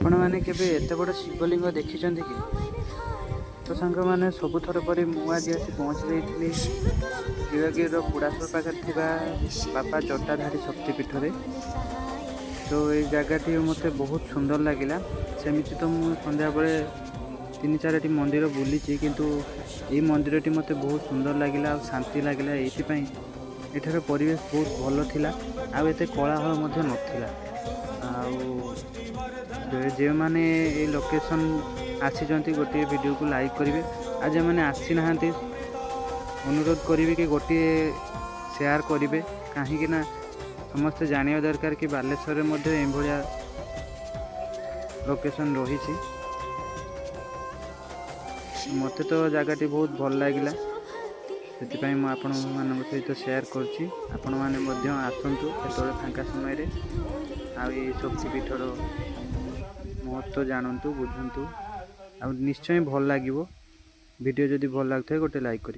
आपण मैंने केबे एते बड़ शिवलिंग देखी कि तो सांग मैंने सबुथर पर मुझे आसी पहुँच जाइली नीलगिरी पुड़ासर पाखे थी बाबा जटाधारी शक्तिपीठ रे। तो ये जगह मत बहुत सुंदर लगिला। सेमती तो मुझे सन्ध्या बेले 3-4 मंदिर बुली किंतु ये मंदिर मत बहुत सुंदर लगिला और शांति लगिला। ये परिवेश बहुत भल थिला आ एते कोलाहल मध्य नथिला। जो मैंने ये लोकेशन आसी गोटे वीडियो को लाइक करेंगे आज मैंने आसी ना अनुरोध करी कि गोटे शेयर करेंगे कहीं समस्ते जानिया दरकार कि बालेश्वर में भाया लोकेशन रही। मत तो जगह बहुत भल लगिला से आपण मान सहित शेयर करुँची। आपण मैंने आसतु केतवे फांका समय शक्तिपीठर महत्व जानतु बुझंतु आ निश्चय भल लगे। वीडियो जदि भल लगता है गोटे लाइक करें।